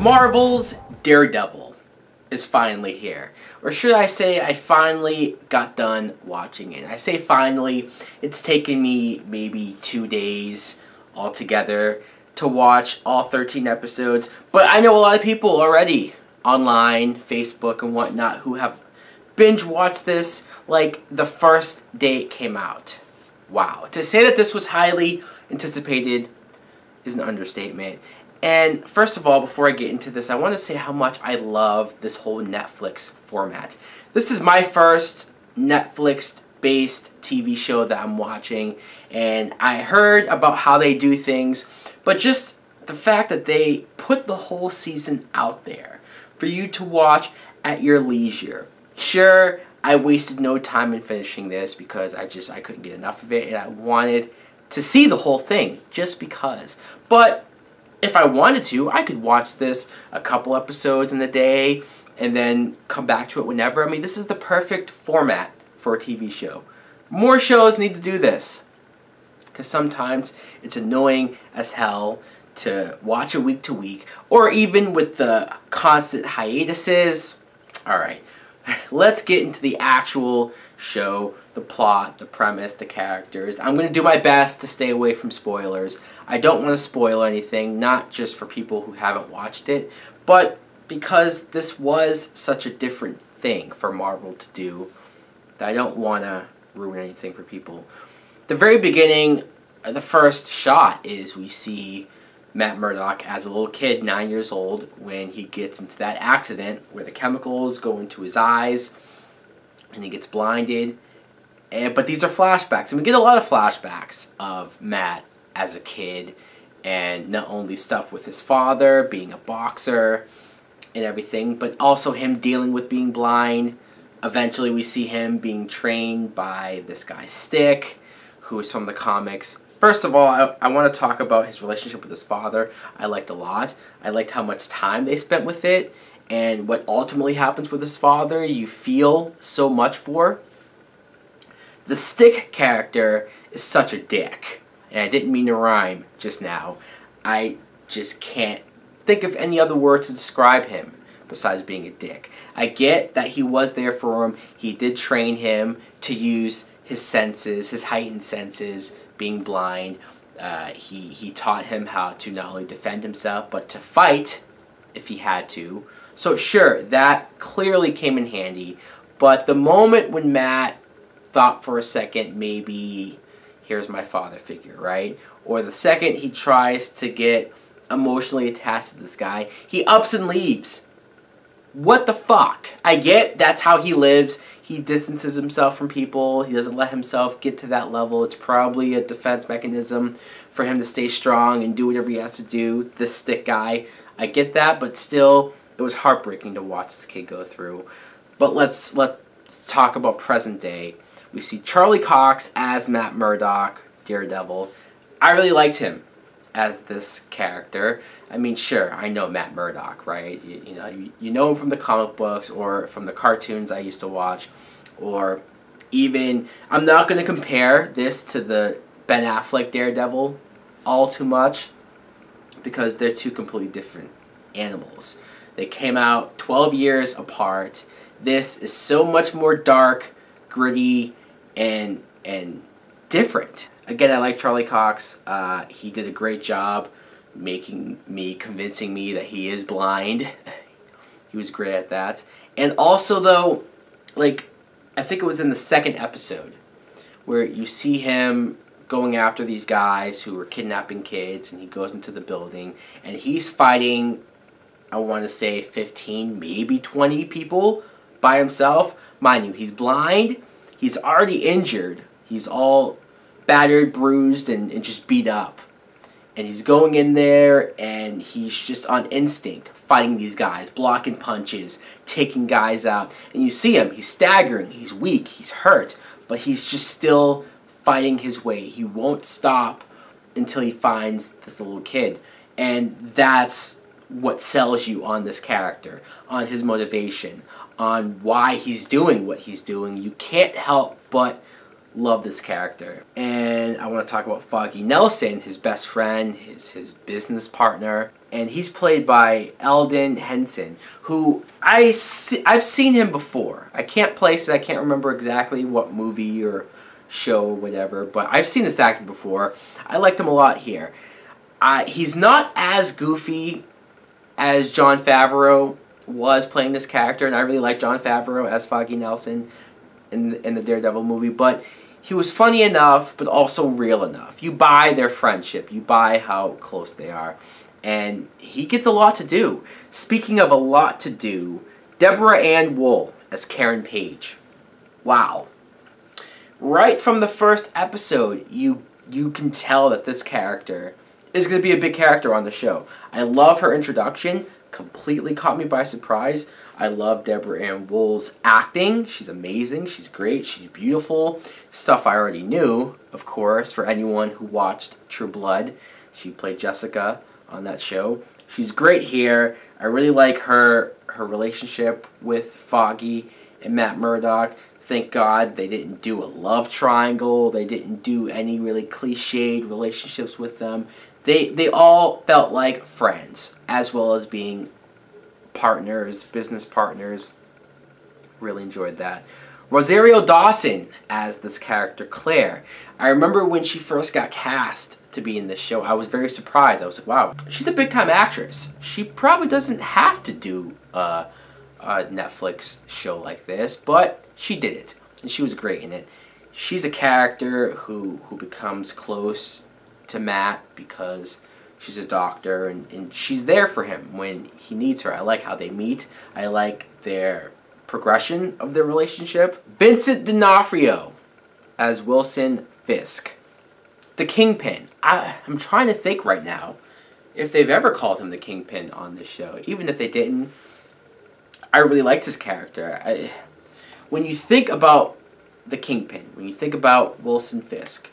Marvel's Daredevil is finally here. Or should I say I finally got done watching it. I say finally, it's taken me maybe 2 days altogether to watch all 13 episodes. But I know a lot of people already online, Facebook and whatnot, who have binge watched this like the first day it came out. Wow. To say that this was highly anticipated is an understatement. And first of all, before I get into this, I want to say how much I love this whole Netflix format. This is my first Netflix-based TV show that I'm watching, and I heard about how they do things, but just the fact that they put the whole season out there for you to watch at your leisure. Sure, I wasted no time in finishing this because I couldn't get enough of it, and I wanted to see the whole thing just because. But if I wanted to, I could watch this a couple episodes in a day and then come back to it whenever. I mean, this is the perfect format for a TV show. More shows need to do this, because sometimes it's annoying as hell to watch it week to week, or even with the constant hiatuses. Alright, let's get into the actual show, the plot, the premise, the characters. I'm going to do my best to stay away from spoilers. I don't want to spoil anything, not just for people who haven't watched it, but because this was such a different thing for Marvel to do, that I don't want to ruin anything for people. The very beginning, the first shot is we see Matt Murdock as a little kid, 9 years old, when he gets into that accident where the chemicals go into his eyes and he gets blinded. But these are flashbacks, and we get a lot of flashbacks of Matt as a kid, and not only stuff with his father, being a boxer and everything, but also him dealing with being blind. Eventually we see him being trained by this guy Stick, who is from the comics. First of all, I want to talk about his relationship with his father. I liked a lot. I liked how much time they spent with it, and what ultimately happens with his father, you feel so much for. The Stick character is such a dick, and I didn't mean to rhyme just now. I just can't think of any other word to describe him besides being a dick. I get that he was there for him. He did train him to use his senses, his heightened senses, being blind. He taught him how to not only defend himself, but to fight if he had to. So sure, that clearly came in handy. But the moment when Matt thought for a second, maybe here's my father figure, right? Or the second he tries to get emotionally attached to this guy, he ups and leaves. What the fuck? I get that's how he lives. He distances himself from people. He doesn't let himself get to that level. It's probably a defense mechanism for him to stay strong and do whatever he has to do. This Stick guy, I get that, but still, it was heartbreaking to watch this kid go through. But let's talk about present day. We see Charlie Cox as Matt Murdock, Daredevil. I really liked him as this character. I mean, sure, I know Matt Murdock, right? You know him from the comic books or from the cartoons I used to watch, or even, I'm not going to compare this to the Ben Affleck Daredevil all too much, because they're two completely different animals. They came out 12 years apart. This is so much more dark, gritty, and different. Again, I like Charlie Cox. He did a great job convincing me that he is blind. He was great at that. And also, though, like, I think it was in the second episode where you see him going after these guys who are kidnapping kids, and he goes into the building, and he's fighting, I want to say 15, maybe 20 people by himself. Mind you, he's blind. He's already injured. He's all battered, bruised, and just beat up. And he's going in there, and he's just on instinct, fighting these guys, blocking punches, taking guys out. And you see him, he's staggering, he's weak, he's hurt, but he's just still fighting his way. He won't stop until he finds this little kid. And that's what sells you on this character, on his motivation, on why he's doing what he's doing. You can't help but love this character. And I want to talk about Foggy Nelson, his best friend, his business partner. And he's played by Eldon Henson, who I've seen him before. I can't place it. I can't remember exactly what movie or show or whatever, but I've seen this actor before. I liked him a lot here. He's not as goofy as Jon Favreau was playing this character, and I really like Jon Favreau as Foggy Nelson in the Daredevil movie, but he was funny enough, but also real enough. You buy their friendship. You buy how close they are. And he gets a lot to do. Speaking of a lot to do, Deborah Ann Woll as Karen Page. Wow. Right from the first episode, you can tell that this character is going to be a big character on the show. I love her introduction. Completely caught me by surprise. I love Deborah Ann Woll's acting. She's amazing. She's great. She's beautiful. Stuff I already knew, of course, for anyone who watched True Blood. She played Jessica on that show. She's great here. I really like her relationship with Foggy and Matt Murdock. Thank God they didn't do a love triangle. They didn't do any really cliched relationships with them. They all felt like friends, as well as being partners, business partners. Really enjoyed that. Rosario Dawson as this character, Claire. I remember when she first got cast to be in this show, I was very surprised. I was like, wow, she's a big-time actress. She probably doesn't have to do a Netflix show like this, but she did it, and she was great in it. She's a character who becomes close to Matt because she's a doctor, and she's there for him when he needs her. I like how they meet. I like their progression of their relationship. Vincent D'Onofrio as Wilson Fisk. The Kingpin. I'm trying to think right now if they've ever called him the Kingpin on this show. Even if they didn't, I really liked his character. When you think about the Kingpin, when you think about Wilson Fisk,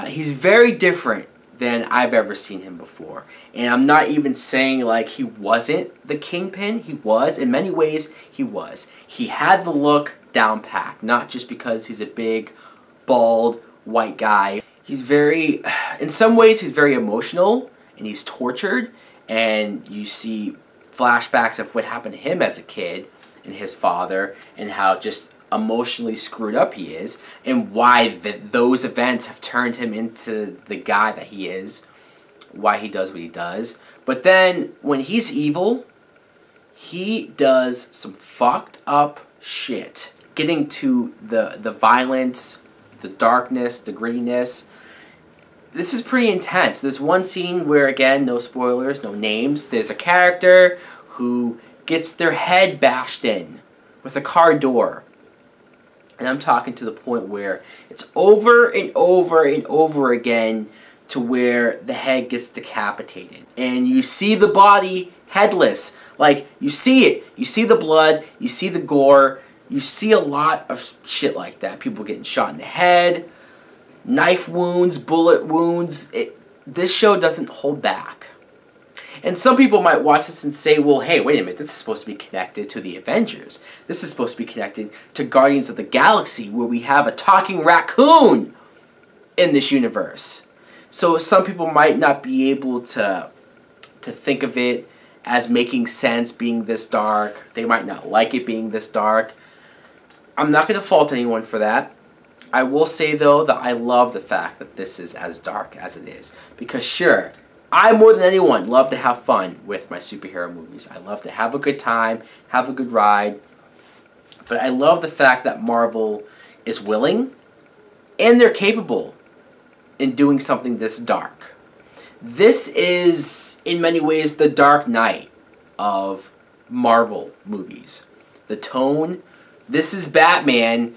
he's very different than I've ever seen him before. And I'm not even saying like he wasn't the Kingpin. He was. In many ways, he was. He had the look down pat, not just because he's a big, bald, white guy. He's very, in some ways, he's very emotional, and he's tortured, and you see flashbacks of what happened to him as a kid and his father, and how just emotionally screwed up he is, and why those events have turned him into the guy that he is, why he does what he does. But then, when he's evil, he does some fucked up shit. Getting to the violence, the darkness, the grittiness. This is pretty intense. There's one scene where, again, no spoilers, no names, there's a character who gets their head bashed in with a car door. And I'm talking to the point where it's over and over and over again to where the head gets decapitated. And you see the body headless. Like, you see it. You see the blood. You see the gore. You see a lot of shit like that. People getting shot in the head. Knife wounds, bullet wounds. This show doesn't hold back. And some people might watch this and say, well, hey, wait a minute, this is supposed to be connected to the Avengers. This is supposed to be connected to Guardians of the Galaxy, where we have a talking raccoon in this universe. So some people might not be able to think of it as making sense being this dark. They might not like it being this dark. I'm not going to fault anyone for that. I will say, though, that I love the fact that this is as dark as it is. Because, sure, I, more than anyone, love to have fun with my superhero movies. I love to have a good time, have a good ride. But I love the fact that Marvel is willing and they're capable in doing something this dark. This is, in many ways, the Dark Knight of Marvel movies. The tone, this is Batman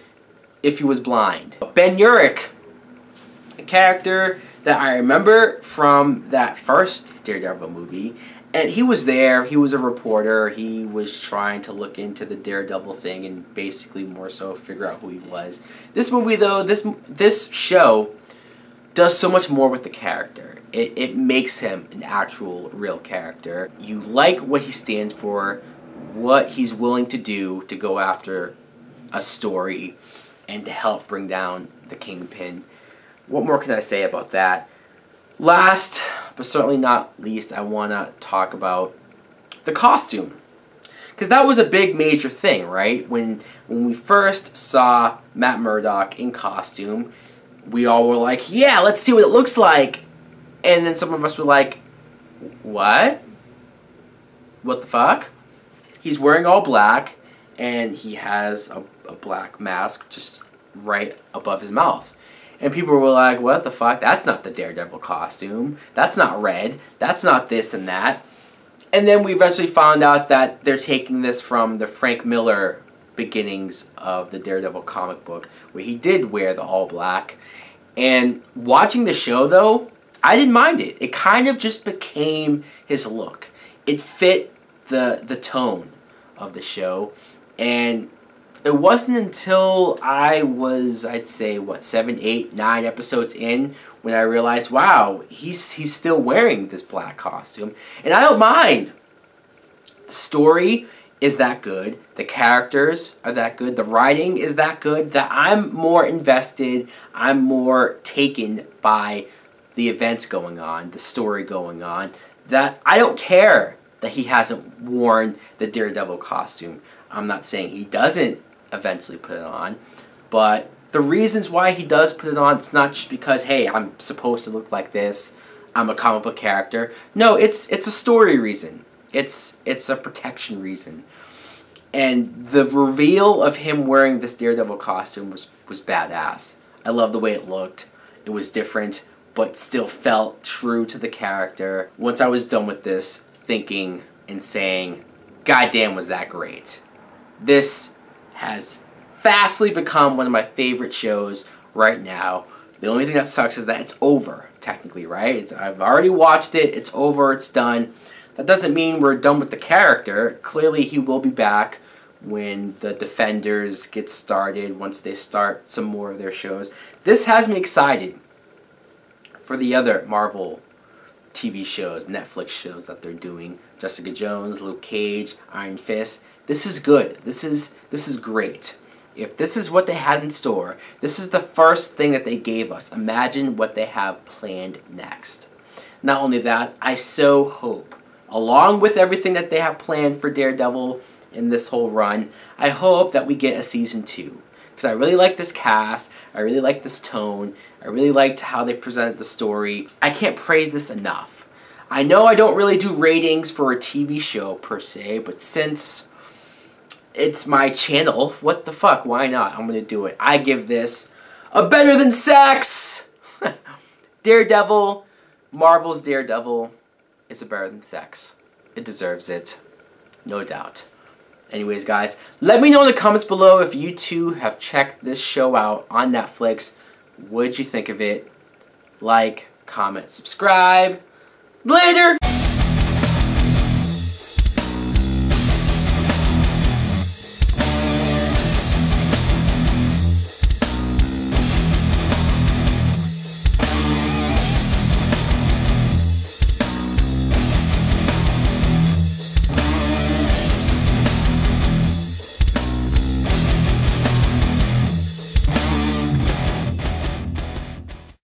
if he was blind. Ben Urich, a character that I remember from that first Daredevil movie, and he was there, he was a reporter, he was trying to look into the Daredevil thing and basically more so figure out who he was. This movie, though, this show does so much more with the character. It makes him an actual, real character. You like what he stands for, what he's willing to do to go after a story and to help bring down the Kingpin. What more can I say about that? Last, but certainly not least, I want to talk about the costume. Because that was a big major thing, right? When we first saw Matt Murdock in costume, we all were like, yeah, let's see what it looks like. And then some of us were like, what? What the fuck? He's wearing all black, and he has a black mask just right above his mouth. And people were like, what the fuck? That's not the Daredevil costume. That's not red. That's not this and that. And then we eventually found out that they're taking this from the Frank Miller beginnings of the Daredevil comic book, where he did wear the all black. And watching the show, though, I didn't mind it. It kind of just became his look. It fit the tone of the show. And it wasn't until I was, I'd say, what, 7, 8, 9 episodes in when I realized, wow, he's still wearing this black costume. And I don't mind. The story is that good. The characters are that good. The writing is that good that I'm more invested. I'm more taken by the events going on, the story going on, that I don't care that he hasn't worn the Daredevil costume. I'm not saying he doesn't eventually put it on, but the reasons why he does put it on, it's not just because, hey, I'm supposed to look like this, I'm a comic book character. No, it's a story reason. It's a protection reason. And the reveal of him wearing this Daredevil costume was badass. I love the way it looked. It was different, but still felt true to the character. Once I was done with this, thinking and saying, goddamn, was that great. This has fastly become one of my favorite shows right now. The only thing that sucks is that it's over, technically, right? I've already watched it. It's over. It's done. That doesn't mean we're done with the character. Clearly, he will be back when the Defenders get started, once they start some more of their shows. This has me excited for the other Marvel TV shows, Netflix shows that they're doing. Jessica Jones, Luke Cage, Iron Fist. This is good. This is great. If this is what they had in store, this is the first thing that they gave us. Imagine what they have planned next. Not only that, I so hope, along with everything that they have planned for Daredevil in this whole run, I hope that we get a season 2. Because I really like this cast, I really like this tone, I really liked how they presented the story. I can't praise this enough. I know I don't really do ratings for a TV show per se, but since it's my channel, what the fuck, why not? I'm gonna do it. I give this a better than sex! Daredevil, Marvel's Daredevil is a better than sex. It deserves it, no doubt. Anyways, guys, let me know in the comments below if you too have checked this show out on Netflix. What'd you think of it? Like, comment, subscribe. Later!